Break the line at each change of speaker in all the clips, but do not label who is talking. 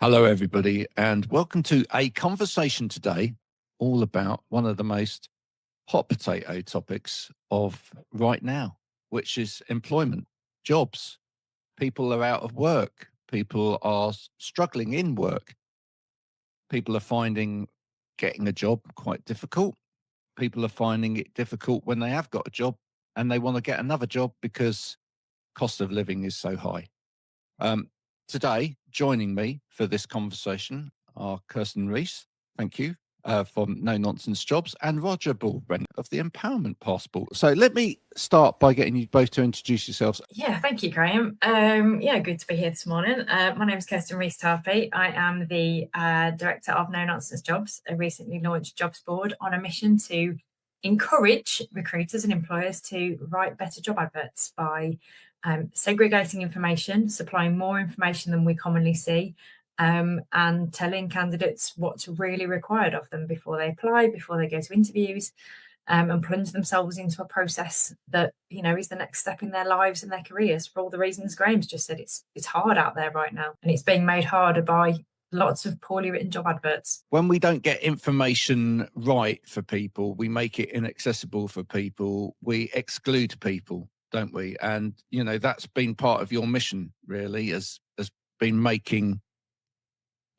Hello, everybody, and welcome to a conversation today all about one of the most hot potato topics of right now, which is employment, jobs. People are out of work. People are struggling in work. People are finding getting a job quite difficult. People are finding it difficult when they have got a job and they want to get another job because cost of living is so high. Today, joining me for this conversation are Kirsten-Reece, thank you, from No Nonsense Jobs, and Roger Broadbent of the Empowerment Passport. So let me start by getting you both to introduce yourselves.
Yeah, thank you, Graham. Good to be here this morning. My name is Kirsten-Reece Tarpy. I am the director of No Nonsense Jobs, a recently launched jobs board on a mission to encourage recruiters and employers to write better job adverts by segregating information, supplying more information than we commonly see, and telling candidates what's really required of them before they apply, before they go to interviews, and plunge themselves into a process that, you know, is the next step in their lives and their careers. For all the reasons Graham's just said, it's hard out there right now, and it's being made harder by lots of poorly written job adverts.
When we don't get information right for people, we make it inaccessible for people, we exclude people, don't we? And, you know, that's been part of your mission, really, has been making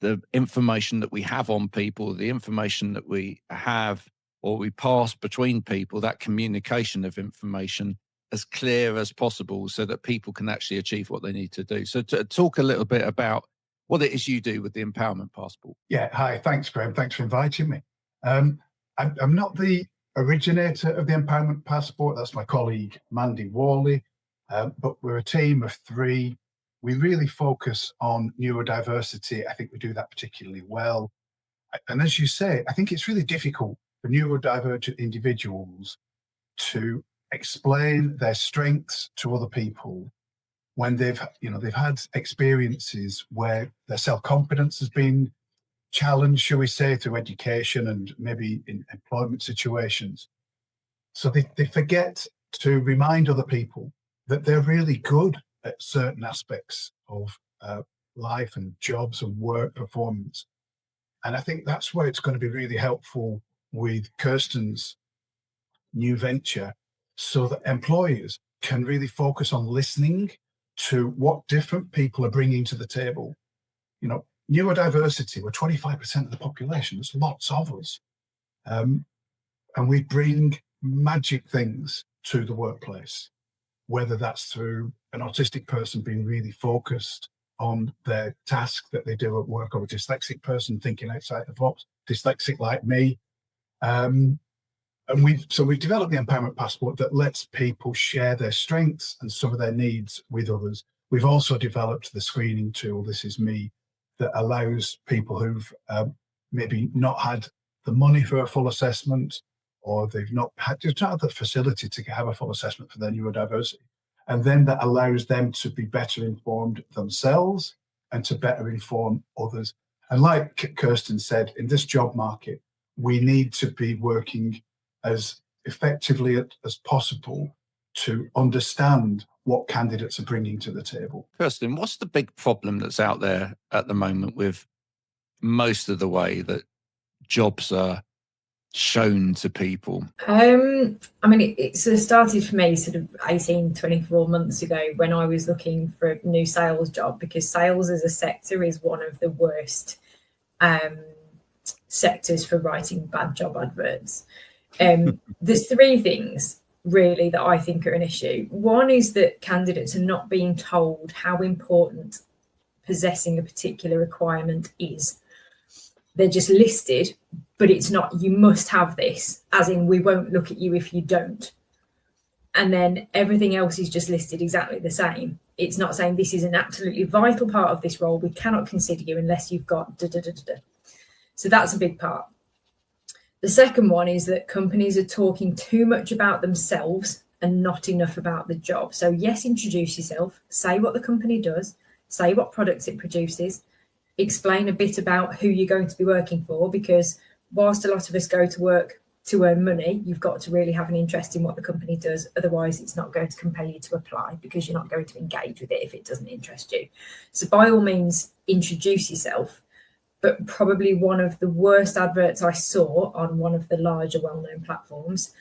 the information that we have on people, the information that we have or we pass between people, that communication of information, as clear as possible so that people can actually achieve what they need to do. So to talk a little bit about what it is you do with the Empowerment Passport.
Yeah, hi, thanks, Graham. Thanks for inviting me. I'm not the originator of the Empowerment Passport. That's my colleague, Mandy Worley, but we're a team of three. We really focus on neurodiversity. I think we do that particularly well. And as you say, I think it's really difficult for neurodivergent individuals to explain their strengths to other people when they've had experiences where their self-confidence has been challenged, shall we say, through education and maybe in employment situations. So they forget to remind other people that they're really good at certain aspects of life and jobs and work performance. And I think that's where it's going to be really helpful with Kirsten's new venture, so that employers can really focus on listening to what different people are bringing to the table. You know, neurodiversity, we're 25% of the population. There's lots of us. And we bring magic things to the workplace, whether that's through an autistic person being really focused on their task that they do at work, or a dyslexic person thinking outside the box, dyslexic like me. And we've developed the Empowerment Passport that lets people share their strengths and some of their needs with others. We've also developed the screening tool, This Is Me, that allows people who've maybe not had the money for a full assessment, or they've not had the facility to have a full assessment for their neurodiversity. And then that allows them to be better informed themselves and to better inform others. And like Kirsten said, in this job market, we need to be working as effectively as possible to understand what candidates are bringing to the table.
Kirsten, what's the big problem that's out there at the moment with most of the way that jobs are shown to people?
It sort of started for me sort of 18, 24 months ago when I was looking for a new sales job, because sales as a sector is one of the worst sectors for writing bad job adverts. There's three things really that I think are an issue. One is that candidates are not being told how important possessing a particular requirement is. They're just listed, but it's not, you must have this, as in we won't look at you if you don't. And then everything else is just listed exactly the same. It's not saying this is an absolutely vital part of this role. We cannot consider you unless you've got da, da, da, da, da. So that's a big part. The second one is that companies are talking too much about themselves and not enough about the job. So yes, introduce yourself, say what the company does, say what products it produces, explain a bit about who you're going to be working for, because whilst a lot of us go to work to earn money, you've got to really have an interest in what the company does. Otherwise, it's not going to compel you to apply, because you're not going to engage with it if it doesn't interest you. So by all means, introduce yourself. But probably one of the worst adverts I saw on one of the larger well-known platforms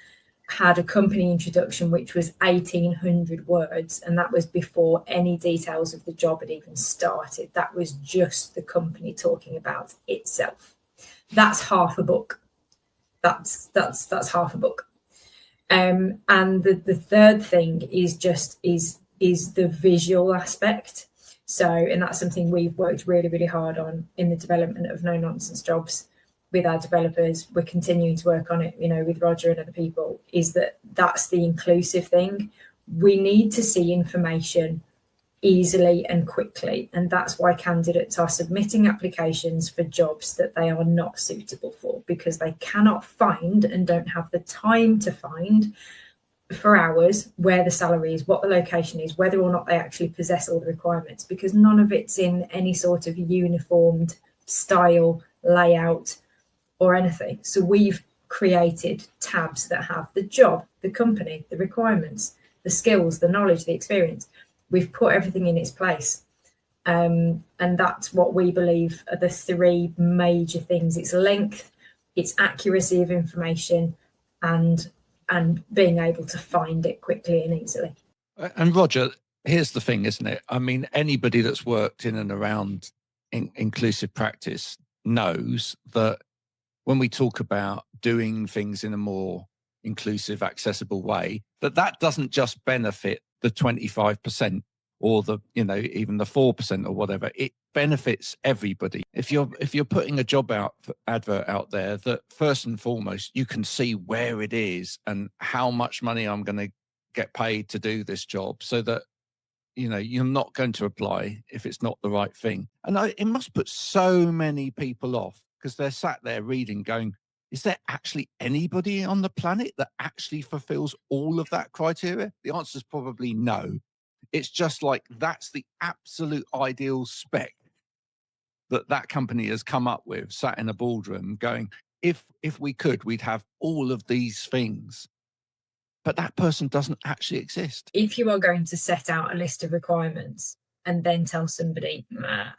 had a company introduction which was 1,800 words, and that was before any details of the job had even started. That was just the company talking about itself. That's half a book. That's half a book. And the third thing is the visual aspect. So, and that's something we've worked really, really hard on in the development of no nonsense jobs with our developers. We're continuing to work on it, with Roger and other people, that's the inclusive thing. We need to see information easily and quickly. And that's why candidates are submitting applications for jobs that they are not suitable for, because they cannot find and don't have the time to find for hours where the salary is, what the location is, whether or not they actually possess all the requirements, because none of it's in any sort of uniformed style, layout, or anything. So we've created tabs that have the job, the company, the requirements, the skills, the knowledge, the experience. We've put everything in its place. And that's what we believe are the three major things. It's length, it's accuracy of information, and being able to find it quickly and easily.
And Roger, here's the thing, isn't it? I mean, anybody that's worked in and around inclusive practice knows that when we talk about doing things in a more inclusive, accessible way, that doesn't just benefit the 25% or the, even the 4% or whatever. It benefits everybody. If you're putting a job advert out there, that first and foremost, you can see where it is and how much money I'm going to get paid to do this job, so that, you're not going to apply if it's not the right thing. And it must put so many people off, because they're sat there reading going, is there actually anybody on the planet that actually fulfills all of that criteria? The answer is probably no. It's just like, that's the absolute ideal spec that company has come up with, sat in a boardroom going, if we could, we'd have all of these things. But that person doesn't actually exist.
If you are going to set out a list of requirements and then tell somebody,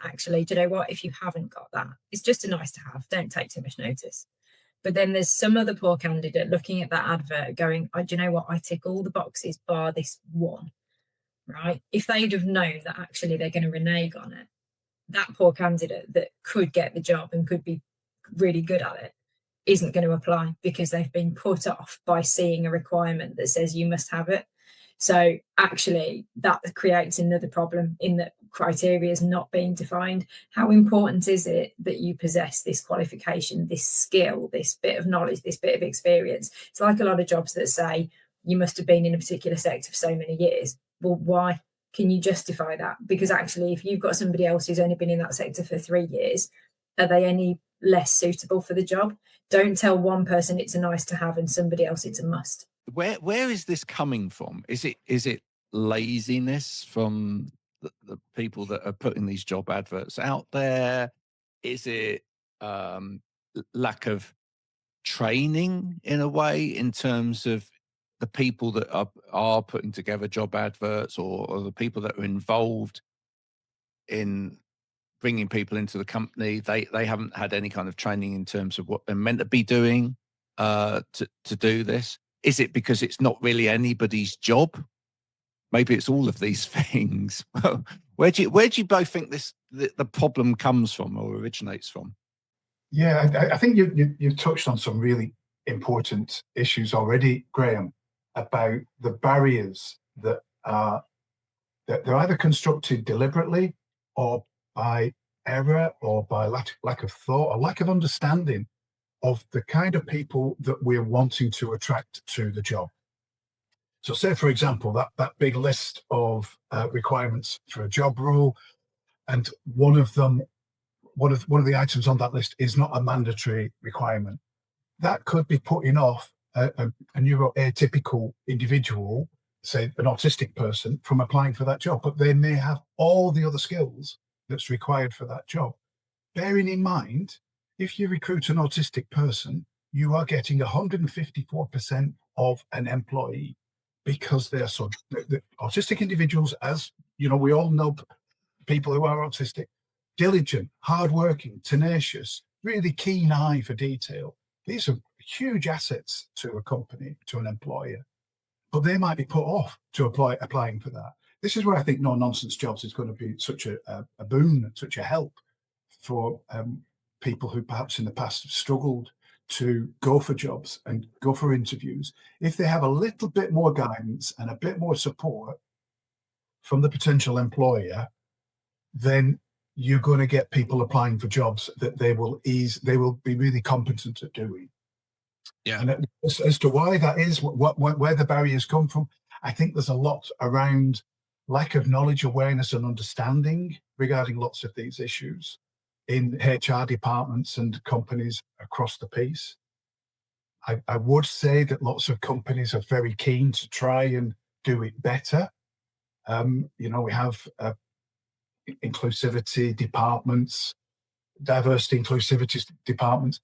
actually, do you know what? If you haven't got that, it's just a nice to have. Don't take too much notice. But then there's some other poor candidate looking at that advert going, oh, do you know what? I tick all the boxes bar this one, right? If they'd have known that actually they're going to renege on it, that poor candidate that could get the job and could be really good at it isn't going to apply, because they've been put off by seeing a requirement that says you must have it. So actually that creates another problem in that criteria is not being defined. How important is it that you possess this qualification, this skill, this bit of knowledge, this bit of experience? It's like a lot of jobs that say you must have been in a particular sector for so many years. Well, why? Can you justify that? Because actually, if you've got somebody else who's only been in that sector for 3 years, are they any less suitable for the job? Don't tell one person it's a nice to have and somebody else it's a must.
Where is this coming from? Is it laziness from the people that are putting these job adverts out there? Is it lack of training in a way, in terms of the people that are putting together job adverts, or the people that are involved in bringing people into the company? They haven't had any kind of training in terms of what they're meant to be doing to do this. Is it because it's not really anybody's job? Maybe it's all of these things. Where do you both think the problem comes from or originates from?
Yeah, I think you've touched on some really important issues already, Graham, about the barriers that they're either constructed deliberately, or by error, or by lack of thought, or lack of understanding of the kind of people that we're wanting to attract to the job. So say, for example, that big list of requirements for a job role, and one of the items on that list is not a mandatory requirement. That could be putting off a neuroatypical individual, say an autistic person, from applying for that job, but they may have all the other skills that's required for that job. Bearing in mind, if you recruit an autistic person, you are getting 154% of an employee because they're so the autistic individuals, as you know, we all know people who are autistic, diligent, hardworking, tenacious, really keen eye for detail. These are huge assets to a company, to an employer, but they might be put off to applying for that. This is where I think no nonsense jobs is going to be such a boon, such a help for people who perhaps in the past have struggled to go for jobs and go for interviews. If they have a little bit more guidance and a bit more support from the potential employer, then you're going to get people applying for jobs that they will be really competent at doing.
Yeah.
And as to why that is, where the barriers come from, I think there's a lot around lack of knowledge, awareness, and understanding regarding lots of these issues in HR departments and companies across the piece. I would say that lots of companies are very keen to try and do it better. You know, we have inclusivity departments, diversity inclusivity departments,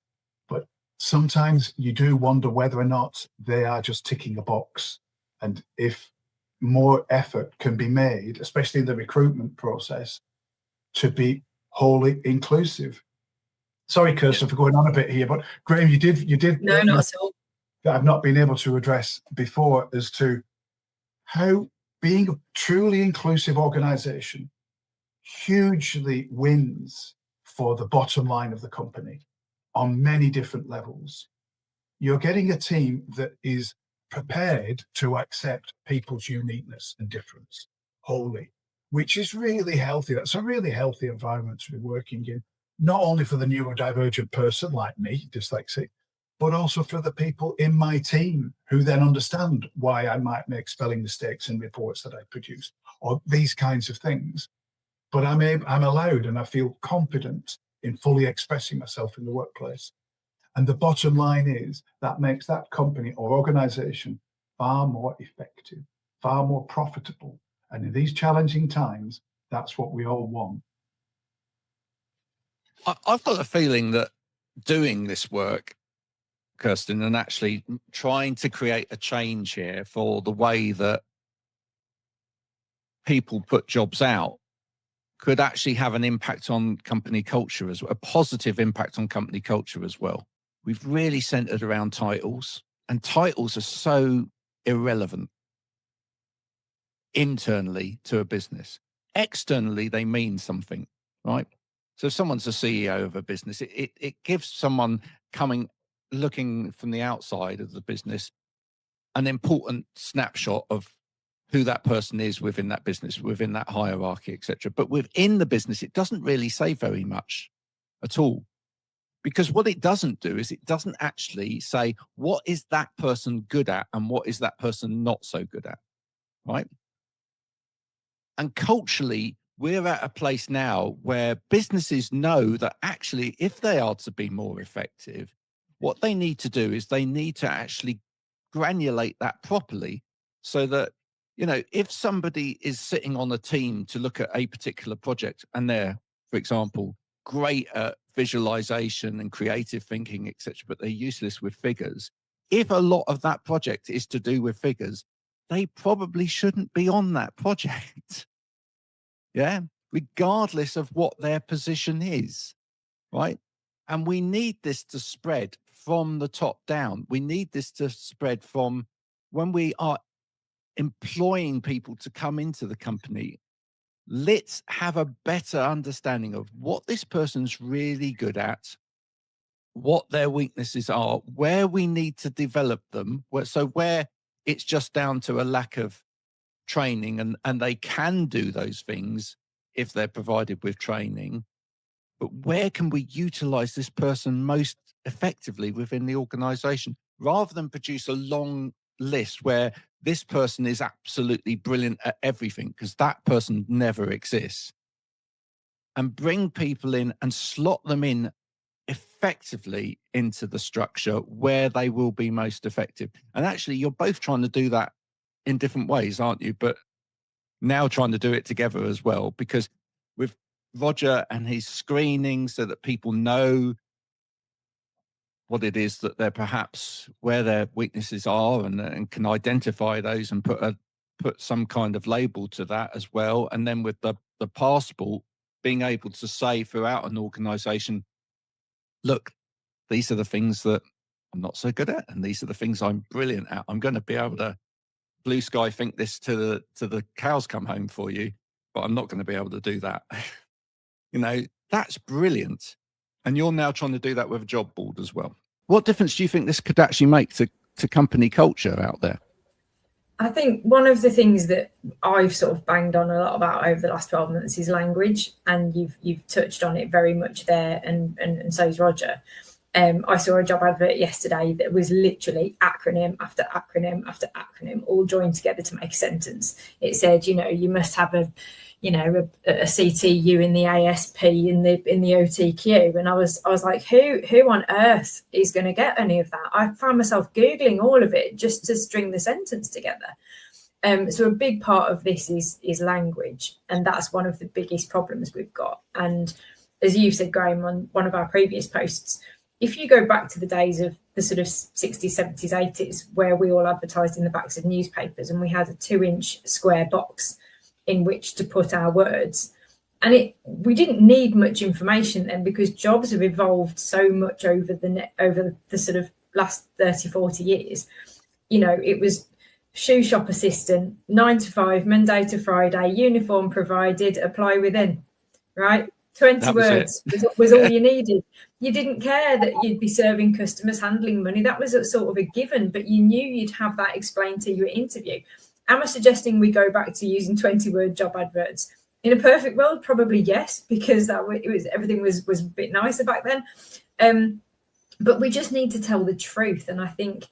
but sometimes you do wonder whether or not they are just ticking a box. And if more effort can be made, especially in the recruitment process, to be wholly inclusive. Sorry, Kirsten, for going on a bit here, but Graham, you did
No, not at all.
that I've not been able to address before as to how being a truly inclusive organization hugely wins for the bottom line of the company on many different levels. You're getting a team that is prepared to accept people's uniqueness and difference wholly, which is really healthy. That's a really healthy environment to be working in, not only for the neurodivergent person like me, dyslexic, but also for the people in my team who then understand why I might make spelling mistakes in reports that I produce, or these kinds of things. But I'm allowed and I feel confident in fully expressing myself in the workplace. And the bottom line is that makes that company or organization far more effective, far more profitable. And in these challenging times, that's what we all want.
I've got a feeling that doing this work, Kirsten, and actually trying to create a change here for the way that people put jobs out could actually have an impact on company culture as well, a positive impact on company culture as well. We've really centered around titles, and titles are so irrelevant internally to a business. Externally, they mean something, right? So if someone's a CEO of a business, it gives someone looking from the outside of the business, an important snapshot of who that person is within that business, within that hierarchy, etc. But within the business, it doesn't really say very much at all. Because what it doesn't do is it doesn't actually say, what is that person good at and what is that person not so good at, right? And culturally, we're at a place now where businesses know that actually, if they are to be more effective, what they need to do is they need to actually granulate that properly so that, you know, if somebody is sitting on a team to look at a particular project and they're, for example, great at visualization and creative thinking, etc., but they're useless with figures. If a lot of that project is to do with figures, they probably shouldn't be on that project. Yeah, regardless of what their position is, right? And we need this to spread from the top down. We need this to spread from when we are employing people to come into the company. Let's have a better understanding of what this person's really good at, what their weaknesses are, where we need to develop them. Where it's just down to a lack of training and they can do those things if they're provided with training. But where can we utilize this person most effectively within the organization rather than produce a long list where this person is absolutely brilliant at everything, because that person never exists, and bring people in and slot them in effectively into the structure where they will be most effective. And actually, you're both trying to do that in different ways, aren't you? But now trying to do it together as well, because with Roger and his screening so that people know what it is that they're perhaps where their weaknesses are, and can identify those and put some kind of label to that as well. And then with the passport, being able to say throughout an organization, look, these are the things that I'm not so good at, and these are the things I'm brilliant at. I'm going to be able to blue sky think this to the cows come home for you, but I'm not going to be able to do that. That's brilliant. And you're now trying to do that with a job board as well. What difference do you think this could actually make to company culture out there?
I think one of the things that I've sort of banged on a lot about over the last 12 months is language, and you've touched on it very much there, and so's Roger. I saw a job advert yesterday that was literally acronym after acronym after acronym, all joined together to make a sentence. It said, you must have a CTU in the ASP in the OTQ, and I was like, who on earth is going to get any of that? I found myself googling all of it just to string the sentence together. So a big part of this is language, and that's one of the biggest problems we've got. And as you said, Graham, on one of our previous posts, if you go back to the days of the sort of 60s, 70s, 80s, where we all advertised in the backs of newspapers and we had a 2-inch square box in which to put our words, and we didn't need much information then, because jobs have evolved so much over the sort of last 30, 40 years. It was shoe shop assistant, 9 to 5, Monday to Friday, uniform provided, apply within, right? 20 words was all you needed. You didn't care that you'd be serving customers, handling money. That was a sort of a given, but you knew you'd have that explained to you at interview. Am I suggesting we go back to using 20-word job adverts? In a perfect world, probably yes, because everything was a bit nicer back then. But we just need to tell the truth, and I think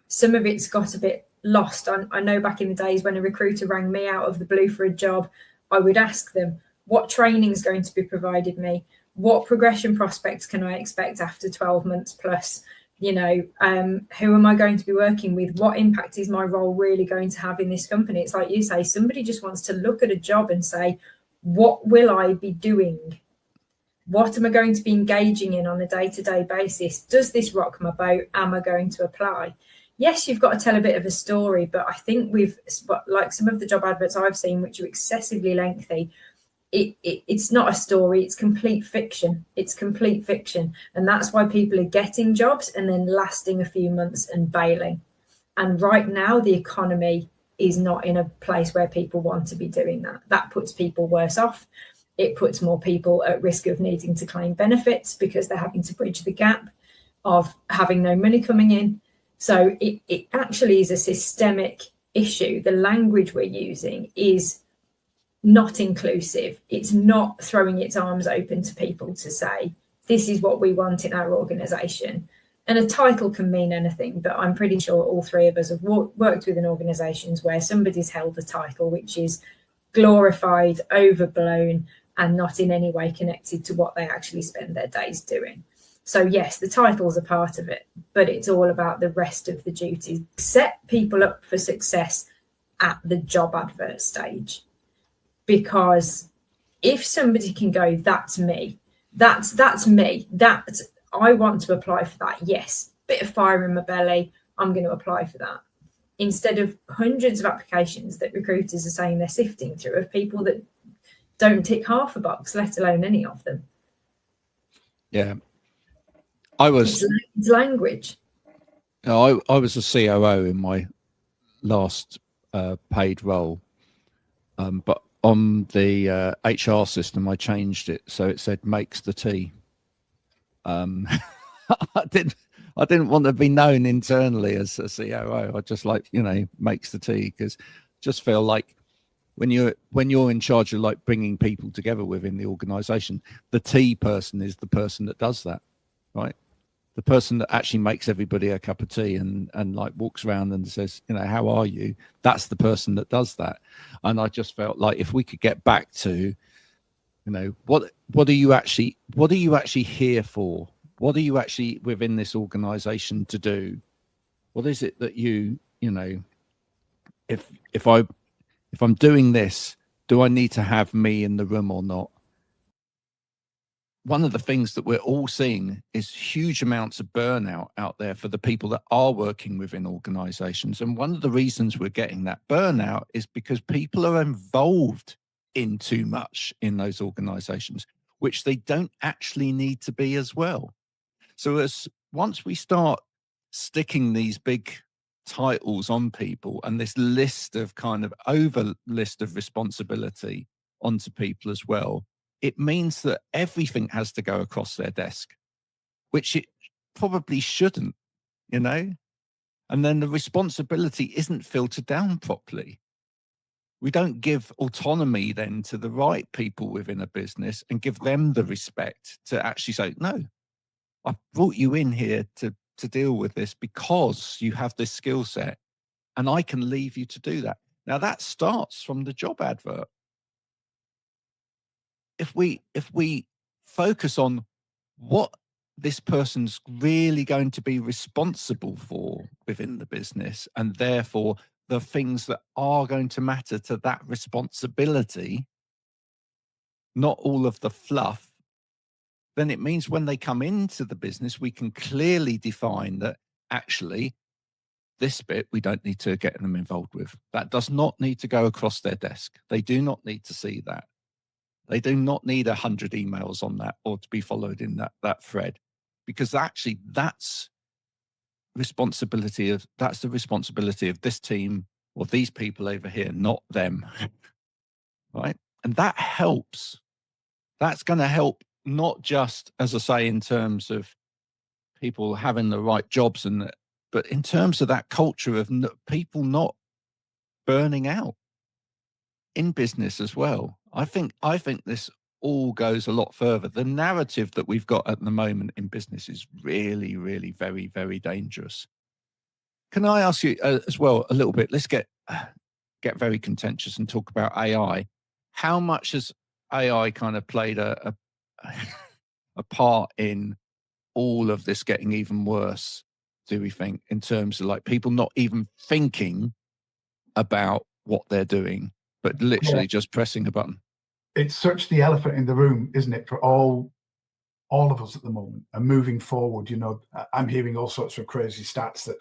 some of it's got a bit lost. I know back in the days when a recruiter rang me out of the blue for a job, I would ask them, what training is going to be provided me? What progression prospects can I expect after 12 months plus? Who am I going to be working with? What impact is my role really going to have in this company? It's like you say, somebody just wants to look at a job and say, what will I be doing? What am I going to be engaging in on a day-to-day basis? Does this rock my boat? Am I going to apply? Yes, you've got to tell a bit of a story, but I think like some of the job adverts I've seen, which are excessively lengthy, it's not a story, it's complete fiction. It's complete fiction. And that's why people are getting jobs and then lasting a few months and bailing. And right now, the economy is not in a place where people want to be doing that. That puts people worse off. It puts more people at risk of needing to claim benefits because they're having to bridge the gap of having no money coming in. So it actually is a systemic issue. The language we're using is not inclusive. It's not throwing its arms open to people to say, this is what we want in our organisation. And a title can mean anything, but I'm pretty sure all three of us have worked within organisations where somebody's held a title which is glorified, overblown, and not in any way connected to what they actually spend their days doing. So yes, the title's a part of it, but it's all about the rest of the duties. Set people up for success at the job advert stage. Because if somebody can go, that's me, that's me, I want to apply for that. Yes, bit of fire in my belly, I'm going to apply for that. Instead of hundreds of applications that recruiters are saying they're sifting through of people that don't tick half a box, let alone any of them.
Yeah.
It's language.
I was a COO in my last paid role, but on the HR system, I changed it so it said "makes the tea." I didn't want to be known internally as a COO. I just makes the tea, because just feel like when you're in charge of like bringing people together within the organisation, the tea person is the person that does that, right? The person that actually makes everybody a cup of tea and like walks around and says, how are you? That's the person that does that. And I just felt like if we could get back to, what are you actually here for? What are you actually within this organization to do? What is it that if I'm doing this, do I need to have me in the room or not? one of the things that we're all seeing is huge amounts of burnout out there for the people that are working within organizations. And one of the reasons we're getting that burnout is because people are involved in too much in those organizations, which they don't actually need to be as well. So once we start sticking these big titles on people and this list of kind of over list of responsibility onto people as well, it means that everything has to go across their desk, which it probably shouldn't, you know? And then the responsibility isn't filtered down properly. We don't give autonomy then to the right people within a business and give them the respect to actually say, no, I brought you in here to deal with this because you have this skill set and I can leave you to do that. Now that starts from the job advert. If we focus on what this person's really going to be responsible for within the business, and therefore the things that are going to matter to that responsibility, not all of the fluff, then it means when they come into the business, we can clearly define that actually this bit we don't need to get them involved with. That does not need to go across their desk. They do not need to see that. They do not need 100 emails on that or to be followed in that thread, because actually that's the responsibility of this team or these people over here, not them. Right? And that helps. That's going to help not just, as I say, in terms of people having the right jobs but in terms of that culture of people not burning out in business as well. I think this all goes a lot further. The narrative that we've got at the moment in business is really, really very, very dangerous. Can I ask you as well a little bit? Let's get very contentious and talk about AI. How much has AI kind of played a part in all of this getting even worse, do we think, in terms of like people not even thinking about what they're doing, but literally just pressing a button?
It's such the elephant in the room, isn't it, for all of us at the moment. And moving forward, you know, I'm hearing all sorts of crazy stats that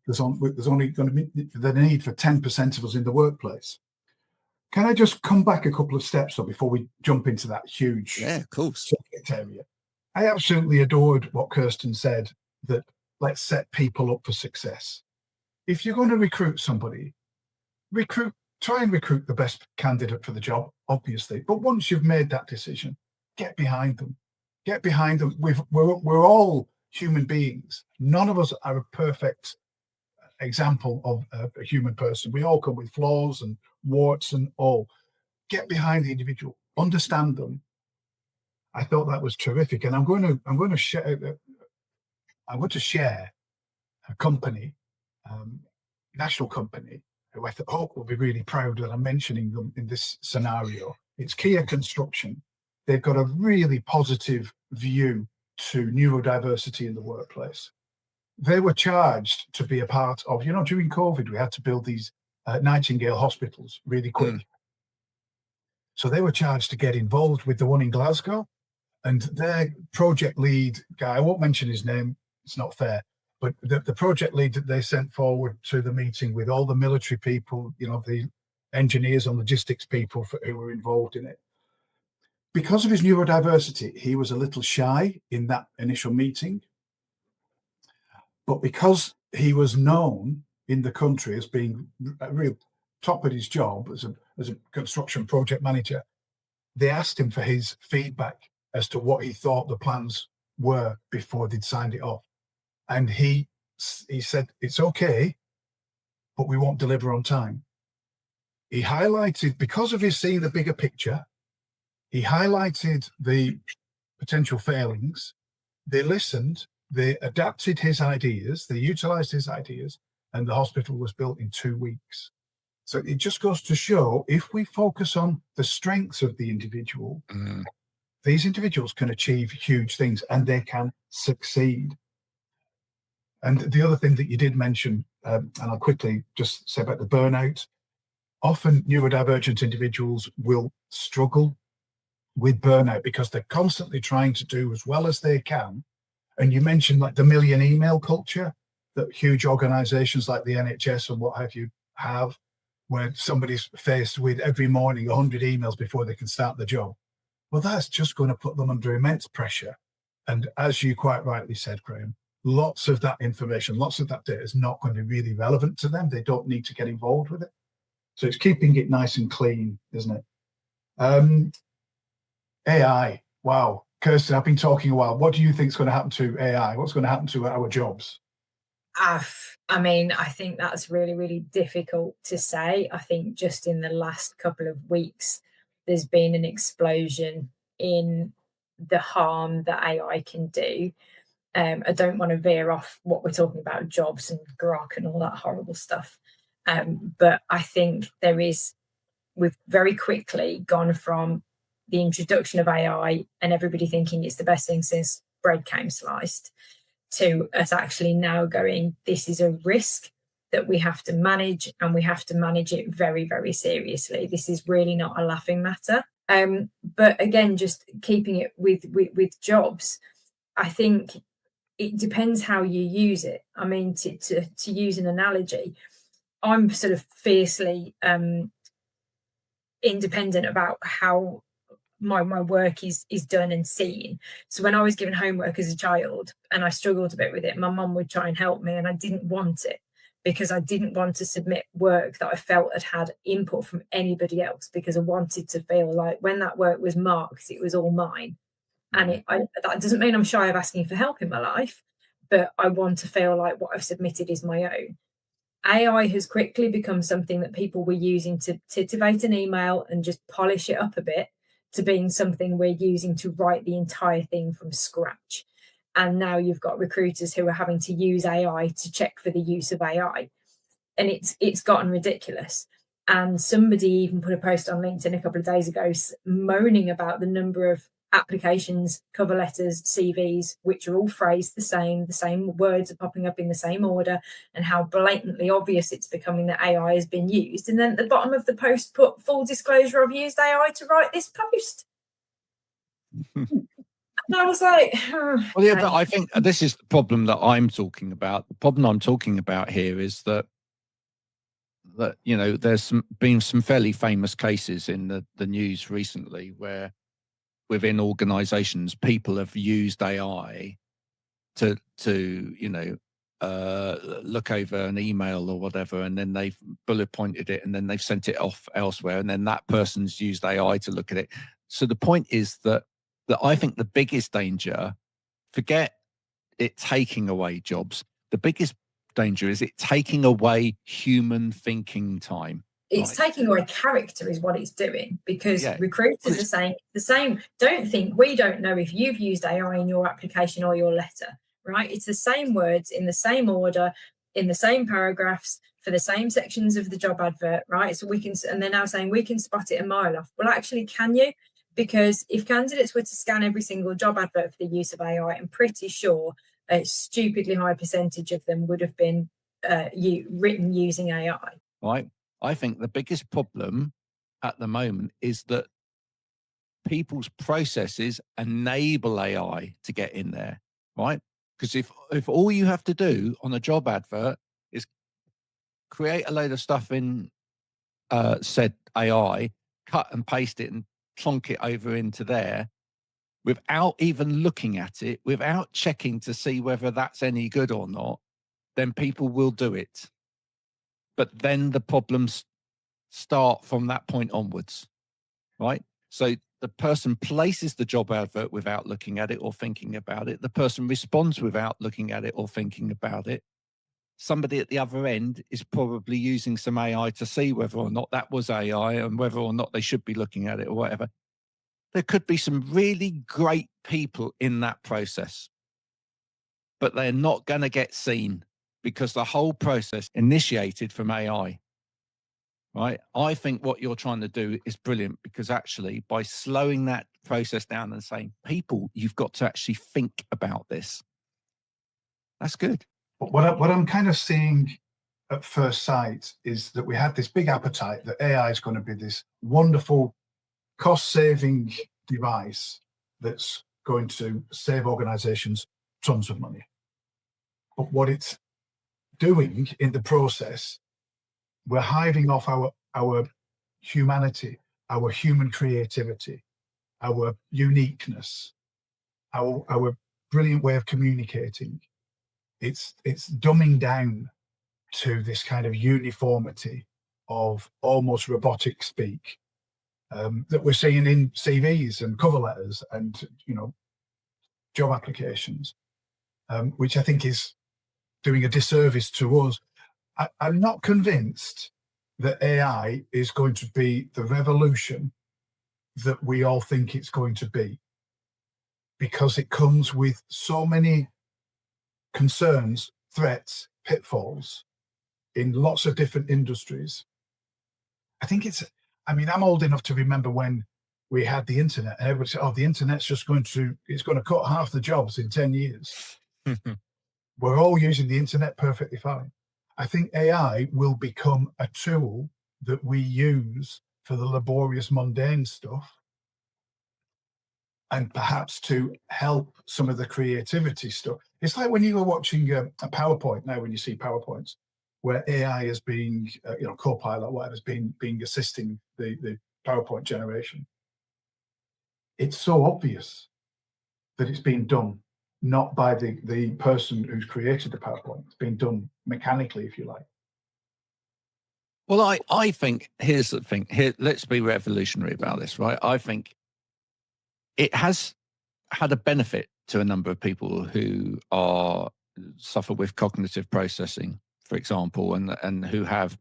there's only going to be the need for 10% of us in the workplace. Can I just come back a couple of steps though before we jump into that huge subject area? I absolutely adored what Kirsten said, that let's set people up for success. If you're going to recruit somebody, try and recruit the best candidate for the job, obviously. But once you've made that decision, get behind them. Get behind them. We're all human beings. None of us are a perfect example of a human person. We all come with flaws and warts and all. Get behind the individual. Understand them. I thought that was terrific, and I'm going to share a company, national company, who I hope will be really proud that I'm mentioning them in this scenario. It's Kia Construction. They've got a really positive view to neurodiversity in the workplace. They were charged to be a part of, during COVID, we had to build these Nightingale hospitals really quick. So they were charged to get involved with the one in Glasgow, and their project lead guy, I won't mention his name, it's not fair, but the project lead that they sent forward to the meeting with all the military people, the engineers and logistics people who were involved in it. Because of his neurodiversity, he was a little shy in that initial meeting. But because he was known in the country as being a real top at his job as a construction project manager, they asked him for his feedback as to what he thought the plans were before they'd signed it off. And he said, it's okay, but we won't deliver on time. He highlighted, because of his seeing the bigger picture, he highlighted the potential failings. They listened, they adapted his ideas, they utilized his ideas, and the hospital was built in 2 weeks. So it just goes to show, if we focus on the strengths of the individual, these individuals can achieve huge things and they can succeed. And the other thing that you did mention, and I'll quickly just say about the burnout, often neurodivergent individuals will struggle with burnout because they're constantly trying to do as well as they can. And you mentioned like the million email culture that huge organizations like the NHS and what have you have, where somebody's faced with every morning 100 emails before they can start the job. Well, that's just going to put them under immense pressure. And as you quite rightly said, Graham, lots of that information, lots of that data is not going to be really relevant to them. They don't need to get involved with it. So it's keeping it nice and clean, isn't it? AI, wow. Kirsten, I've been talking a while. What do you think is going to happen to AI? What's going to happen to our jobs?
I mean, I think that's really, really difficult to say. I think just in the last couple of weeks, there's been an explosion in the harm that AI can do. I don't want to veer off what we're talking about, jobs and grok and all that horrible stuff. But I think we've very quickly gone from the introduction of AI and everybody thinking it's the best thing since bread came sliced, to us actually now going, this is a risk that we have to manage, and we have to manage it very, very seriously. This is really not a laughing matter. But again, just keeping it with jobs, I think it depends how you use it. I mean, to use an analogy, I'm sort of fiercely independent about how my work is done and seen. So when I was given homework as a child and I struggled a bit with it, my mum would try and help me, and I didn't want it because I didn't want to submit work that I felt had input from anybody else, because I wanted to feel like when that work was marked, it was all mine. And that doesn't mean I'm shy of asking for help in my life, but I want to feel like what I've submitted is my own. AI has quickly become something that people were using to titivate an email and just polish it up a bit, to being something we're using to write the entire thing from scratch. And now you've got recruiters who are having to use AI to check for the use of AI. And it's gotten ridiculous. And somebody even put a post on LinkedIn a couple of days ago moaning about the number of applications, cover letters, CVs, which are all phrased the same words are popping up in the same order, and how blatantly obvious it's becoming that AI has been used. And then at the bottom of the post put, full disclosure, I've used AI to write this post. And I was like, oh,
well, yeah, but I think this is the problem that I'm talking about. The problem I'm talking about here is that you know, there's been some fairly famous cases in the news recently where within organizations, people have used AI to you know, look over an email or whatever, and then they've bullet pointed it, and then they've sent it off elsewhere, and then that person's used AI to look at it. So the point is that I think the biggest danger, forget it taking away jobs, the biggest danger is it taking away human thinking time.
It's taking away character is what it's doing, because recruiters are saying the same. Don't think we don't know if you've used AI in your application or your letter, right? It's the same words in the same order, in the same paragraphs, for the same sections of the job advert, right? So we can, and they're now saying we can spot it a mile off. Well, actually, can you? Because if candidates were to scan every single job advert for the use of AI, I'm pretty sure a stupidly high percentage of them would have been written using AI.
Right. I think the biggest problem at the moment is that people's processes enable AI to get in there, right? Because if all you have to do on a job advert is create a load of stuff in said AI, cut and paste it and plonk it over into there without even looking at it, without checking to see whether that's any good or not, then people will do it. But then the problems start from that point onwards, right? So the person places the job advert without looking at it or thinking about it. The person responds without looking at it or thinking about it. Somebody at the other end is probably using some AI to see whether or not that was AI and whether or not they should be looking at it or whatever. There could be some really great people in that process, but they're not going to get seen because the whole process initiated from AI. Right. I think what you're trying to do is brilliant, because actually by slowing that process down and saying, people, you've got to actually think about this. That's good.
What I'm kind of seeing at first sight is that we have this big appetite that AI is going to be this wonderful cost-saving device that's going to save organizations tons of money. But what it's doing in the process, we're hiving off our humanity, our human creativity, our uniqueness, our brilliant way of communicating. It's dumbing down to this kind of uniformity of almost robotic speak that we're seeing in CVs and cover letters and job applications, which I think is doing a disservice to us. I'm not convinced that AI is going to be the revolution that we all think it's going to be, because it comes with so many concerns, threats, pitfalls in lots of different industries. I'm old enough to remember when we had the internet and everybody said, oh, the internet's it's going to cut half the jobs in 10 years. We're all using the internet perfectly fine. I think AI will become a tool that we use for the laborious, mundane stuff, and perhaps to help some of the creativity stuff. It's like when you were watching a PowerPoint now, when you see PowerPoints, where AI is being, Copilot, whatever, is being assisting the PowerPoint generation. It's so obvious that it's being done not by the person who's created the PowerPoint. It's being done mechanically, if you like.
Well, I think, here's the thing. Here, let's be revolutionary about this, right? I think it has had a benefit to a number of people who suffer with cognitive processing, for example, and who have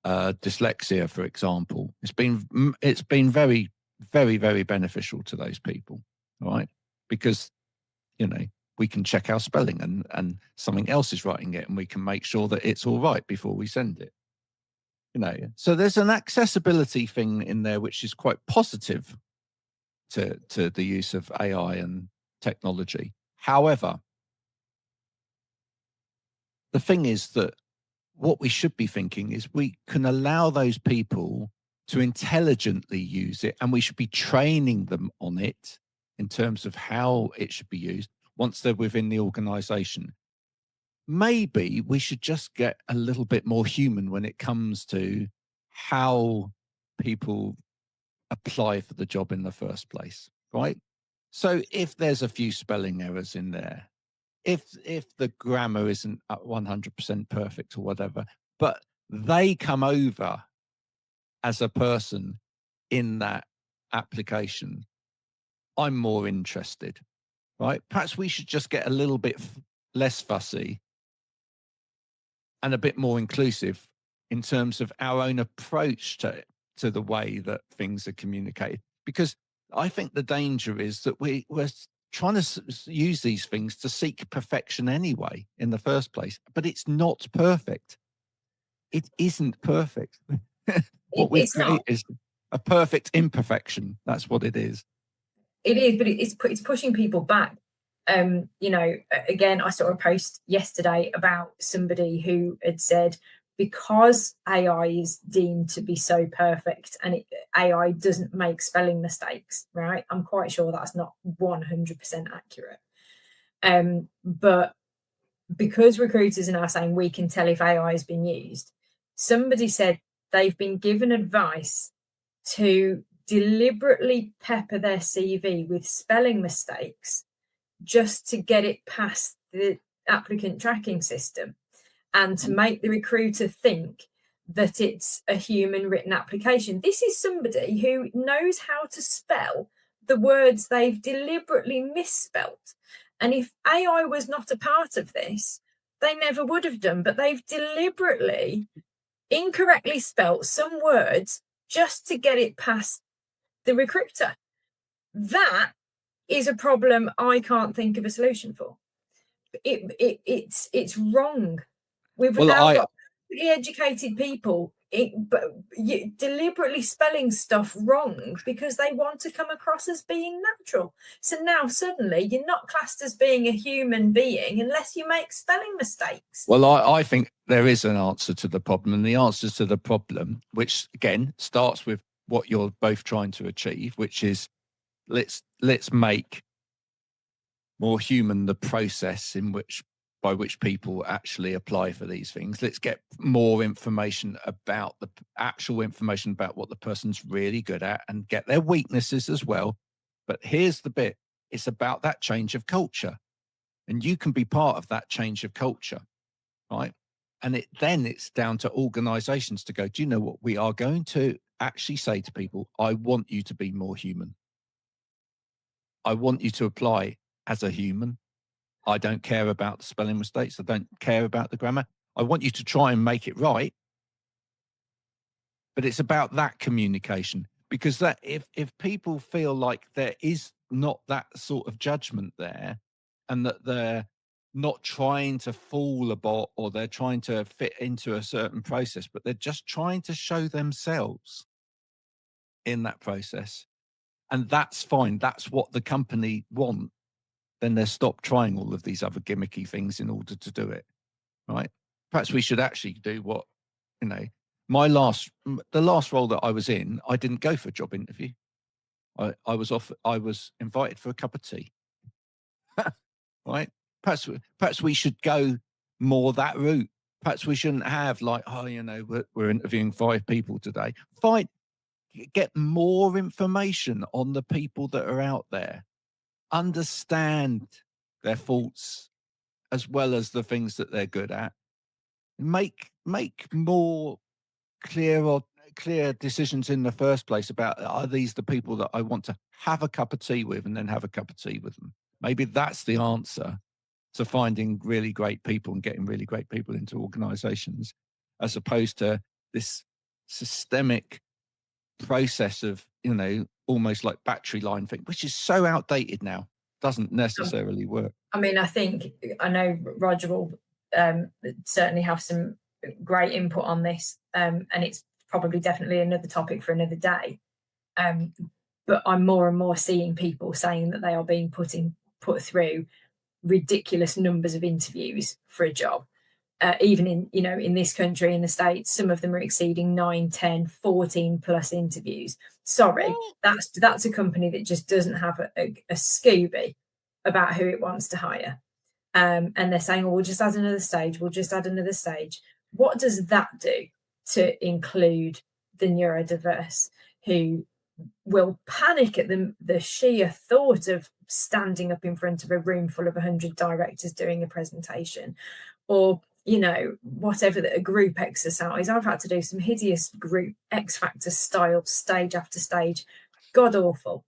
dyslexia, for example. It's been very, very, very beneficial to those people, right? Because we can check our spelling and something else is writing it, and we can make sure that it's all right before we send it. So there's an accessibility thing in there which is quite positive to the use of AI and technology. However, the thing is that what we should be thinking is we can allow those people to intelligently use it, and we should be training them on it in terms of how it should be used once they're within the organization. Maybe we should just get a little bit more human when it comes to how people apply for the job in the first place, right? So if there's a few spelling errors in there, if the grammar isn't 100% perfect or whatever, but they come over as a person in that application, I'm more interested, right? Perhaps we should just get a little bit less fussy and a bit more inclusive in terms of our own approach to the way that things are communicated. Because I think the danger is that we're trying to use these things to seek perfection anyway in the first place, but it's not perfect. It isn't perfect. What we create is a perfect imperfection. That's what it is.
It is, but it's pushing people back. Again, I saw a post yesterday about somebody who had said, because AI is deemed to be so perfect and AI doesn't make spelling mistakes, right? I'm quite sure that's not 100% accurate. But because recruiters are now saying we can tell if AI has been used, somebody said they've been given advice to deliberately pepper their CV with spelling mistakes just to get it past the applicant tracking system and to make the recruiter think that it's a human written application. This is somebody who knows how to spell the words they've deliberately misspelt. And if AI was not a part of this, they never would have done, but they've deliberately incorrectly spelt some words just to get it past the recruiter. That is a problem I can't think of a solution for. It's wrong. We've now got really educated people deliberately spelling stuff wrong because they want to come across as being natural. So now suddenly you're not classed as being a human being unless you make spelling mistakes.
Well, I think there is an answer to the problem, and the answer to the problem, which again starts with what you're both trying to achieve, which is let's make more human the process by which people actually apply for these things. Let's get more information about the actual information about what the person's really good at and get their weaknesses as well. But here's the bit. It's about that change of culture. And you can be part of that change of culture, right? And then it's down to organizations to go, do you know what? We are going to actually say to people, I want you to be more human. I want you to apply as a human. I don't care about the spelling mistakes. I don't care about the grammar. I want you to try and make it right. But it's about that communication, because that if people feel like there is not that sort of judgment there, and that they're not trying to fool a bot or they're trying to fit into a certain process, but they're just trying to show themselves in that process, and that's fine. That's what the company want. Then they stop trying all of these other gimmicky things in order to do it, right? Perhaps we should actually do what, the last role that I was in, I didn't go for a job interview. I was invited for a cup of tea, right? Perhaps we should go more that route. Perhaps we shouldn't have like, we're interviewing 5 people today. Fine, get more information on the people that are out there. Understand their faults as well as the things that they're good at. Make more clear decisions in the first place about, are these the people that I want to have a cup of tea with and then have a cup of tea with them? Maybe that's the answer to finding really great people and getting really great people into organizations, as opposed to this systemic process of, almost like battery line thing, which is so outdated now, doesn't necessarily work.
I mean, I know Roger will certainly have some great input on this, and it's probably definitely another topic for another day. But I'm more and more seeing people saying that they are being put through ridiculous numbers of interviews for a job. Even in this country, in the States, some of them are exceeding 9, 10, 14 plus interviews. Sorry, that's a company that just doesn't have a Scooby about who it wants to hire. And they're saying, we'll just add another stage. What does that do to include the neurodiverse, who will panic at the sheer thought of standing up in front of a room full of 100 directors doing a presentation, or whatever, a group exercise. I've had to do some hideous group X Factor style stage after stage, god awful.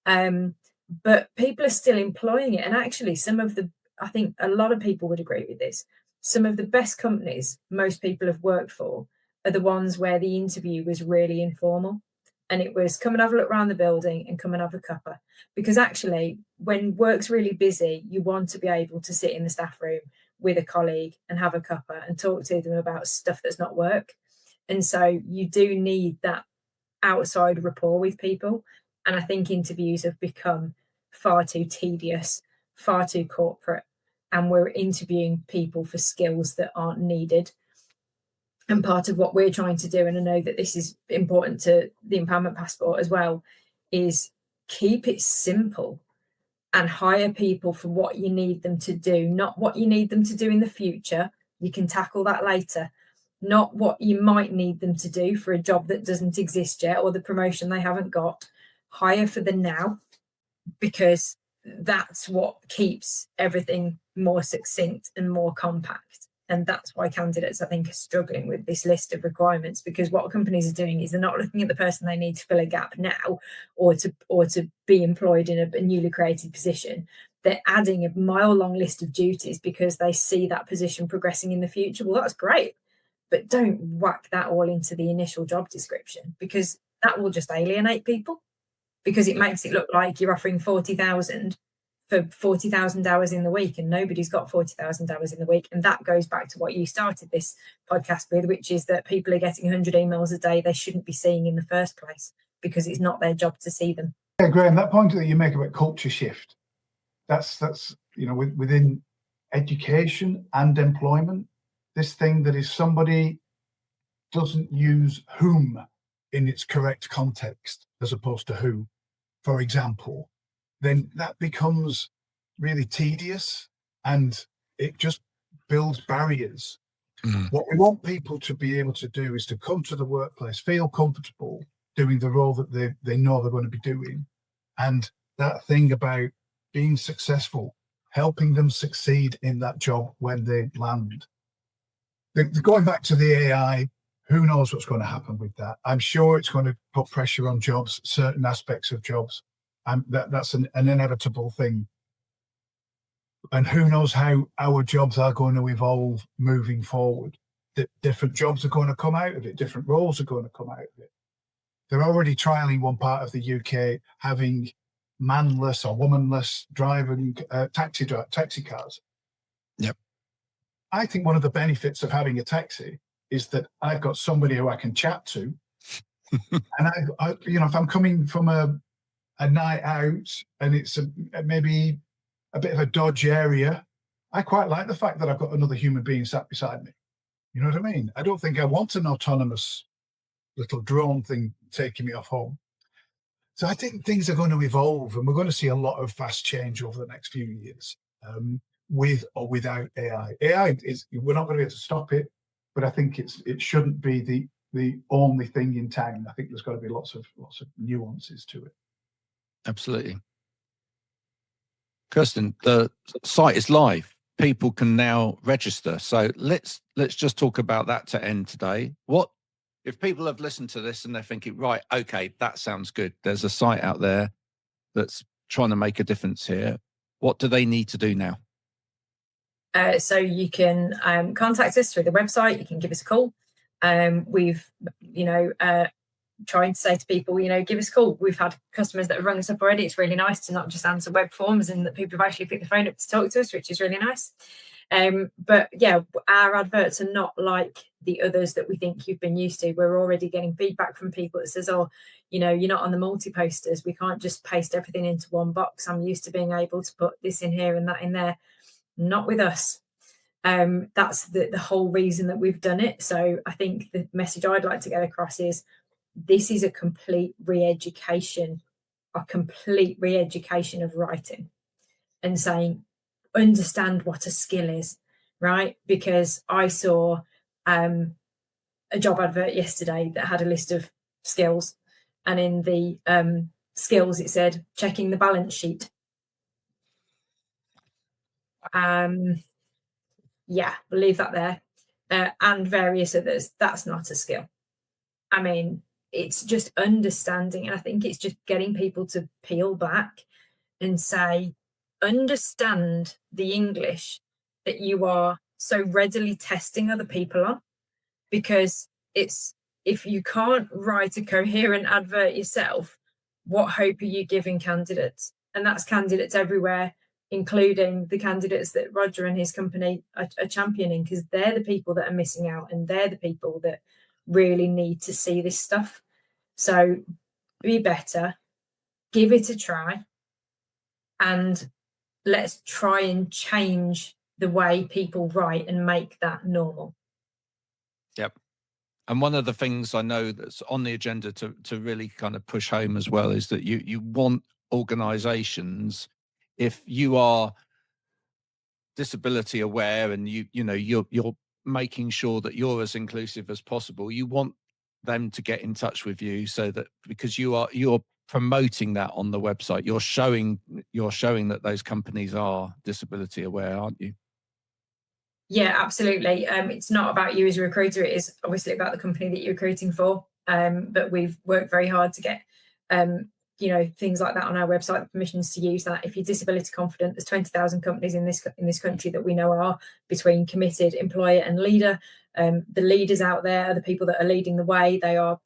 But people are still employing it, and actually I think a lot of people would agree with this. Some of the best companies most people have worked for are the ones where the interview was really informal, and it was come and have a look around the building and come and have a cuppa. Because actually, when work's really busy, you want to be able to sit in the staff room with a colleague and have a cuppa and talk to them about stuff that's not work. And so you do need that outside rapport with people. And I think interviews have become far too tedious, far too corporate, and we're interviewing people for skills that aren't needed. And part of what we're trying to do, and I know that this is important to the Empowerment Passport as well, is keep it simple and hire people for what you need them to do, not what you need them to do in the future. You can tackle that later. Not what you might need them to do for a job that doesn't exist yet or the promotion they haven't got. Hire for the now, because that's what keeps everything more succinct and more compact. And that's why candidates, I think, are struggling with this list of requirements, because what companies are doing is they're not looking at the person they need to fill a gap now or to be employed in a newly created position. They're adding a mile-long list of duties because they see that position progressing in the future. Well, that's great, but don't whack that all into the initial job description, because that will just alienate people, because it makes it look like you're offering 40,000 for 40,000 hours in the week, and nobody's got 40,000 hours in the week. And that goes back to what you started this podcast with, which is that people are getting 100 emails a day they shouldn't be seeing in the first place, because it's not their job to see them.
Yeah, Graham, that point that you make about culture shift, that's within education and employment, this thing that is somebody doesn't use whom in its correct context as opposed to who. for example, then that becomes really tedious and it just builds barriers. What we want people to be able to do is to come to the workplace, feel comfortable doing the role that they know they're going to be doing. And that thing about being successful, helping them succeed in that job when they land. Going back to the AI, who knows what's going to happen with that? I'm sure it's going to put pressure on jobs, certain aspects of jobs. And that's an inevitable thing. And who knows how our jobs are going to evolve moving forward. Different jobs are going to come out of it. Different roles are going to come out of it. They're already trialing one part of the UK having manless or womanless driving taxi cars.
Yep.
I think one of the benefits of having a taxi is that I've got somebody who I can chat to. And I if I'm coming from a night out and it's maybe a bit of a dodgy area, I quite like the fact that I've got another human being sat beside me. You know what I mean? I don't think I want an autonomous little drone thing taking me off home. So I think things are going to evolve and we're going to see a lot of fast change over the next few years, with or without AI. AI we're not going to be able to stop it, but I think it shouldn't be the only thing in town. I think there's got to be lots of nuances to it.
Absolutely. Kirsten, the site is live. People can now register. So let's just talk about that to end today. What if people have listened to this and they're thinking, right, okay, that sounds good. There's a site out there that's trying to make a difference here. What do they need to do now?
So you can contact us through the website. You can give us a call. We've, trying to say to people, give us a call. We've had customers that have rung us up already. It's really nice to not just answer web forms and that people have actually picked the phone up to talk to us, which is really nice. But yeah, our adverts are not like the others that we think you've been used to. We're already getting feedback from people that says, oh, you're not on the multi-posters. We can't just paste everything into one box. I'm used to being able to put this in here and that in there. Not with us. That's the whole reason that we've done it. So I think the message I'd like to get across is this is a complete re-education of writing and saying, understand what a skill is, right? Because I saw a job advert yesterday that had a list of skills, and in the skills it said checking the balance sheet. Yeah, we'll leave that there. And various others. That's not a skill. I mean, it's just understanding. And I think it's just getting people to peel back and say, understand the English that you are so readily testing other people on. Because if you can't write a coherent advert yourself, what hope are you giving candidates? And that's candidates everywhere, including the candidates that Roger and his company are championing, because they're the people that are missing out and they're the people that really need to see this stuff. So be better, give it a try, and let's try and change the way people write and make that normal.
Yep. And one of the things I know that's on the agenda to really kind of push home as well is that you want organizations, if you are disability aware and you're making sure that you're as inclusive as possible, you want them to get in touch with you, so that because you're promoting that on the website, you're showing that those companies are disability aware, aren't you?
Yeah, absolutely. It's not about you as a recruiter. It is obviously about the company that you're recruiting for. But we've worked very hard to get things like that on our website, the permissions to use that. If you're disability confident, there's 20,000 companies in this country that we know are between committed, employer and leader. The leaders out there are the people that are leading the way. They are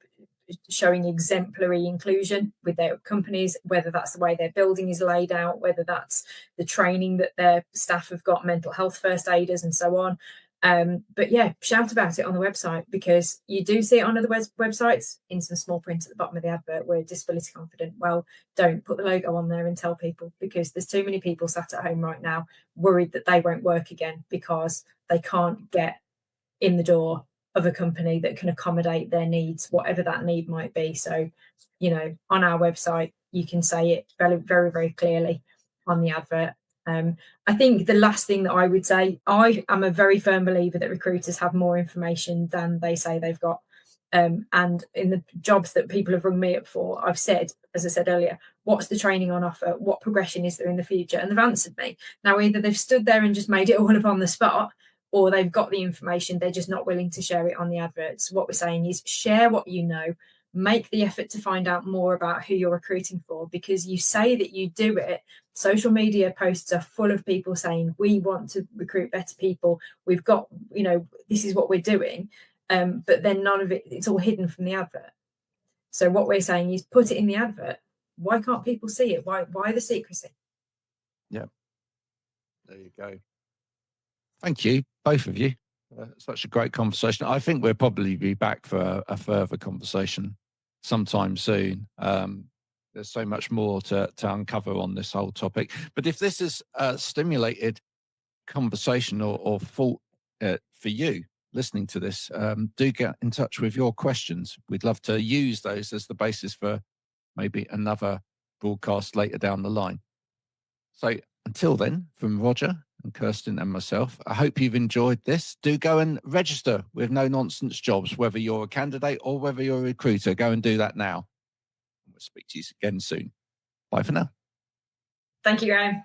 showing exemplary inclusion with their companies, whether that's the way their building is laid out, whether that's the training that their staff have got, mental health first aiders and so on. But yeah, shout about it on the website, because you do see it on other websites in some small print at the bottom of the advert, we're disability confident. Well, don't put the logo on there and tell people, because there's too many people sat at home right now worried that they won't work again because they can't get in the door of a company that can accommodate their needs, whatever that need might be. So, on our website, you can say it very, very, very clearly on the advert. I think the last thing that I would say, I am a very firm believer that recruiters have more information than they say they've got. And in the jobs that people have rung me up for, I've said, as I said earlier, what's the training on offer? What progression is there in the future? And they've answered me. Now, either they've stood there and just made it all up on the spot, or they've got the information, they're just not willing to share it on the adverts. What we're saying is share what you know, make the effort to find out more about who you're recruiting for, because you say that you do it. Social media posts are full of people saying, we want to recruit better people. We've got, this is what we're doing. But then none of it, it's all hidden from the advert. So what we're saying is put it in the advert. Why can't people see it? Why the secrecy?
Yeah. There you go. Thank you, both of you. Such a great conversation. I think we'll probably be back for a further conversation sometime soon. There's so much more to uncover on this whole topic. But if this has stimulated conversation or thought for you listening to this, do get in touch with your questions. We'd love to use those as the basis for maybe another broadcast later down the line. So until then, from Roger and Kirsten and myself, I hope you've enjoyed this. Do go and register with No Nonsense Jobs, whether you're a candidate or whether you're a recruiter. Go and do that now. We'll speak to you again soon. Bye for now.
Thank you, Graham.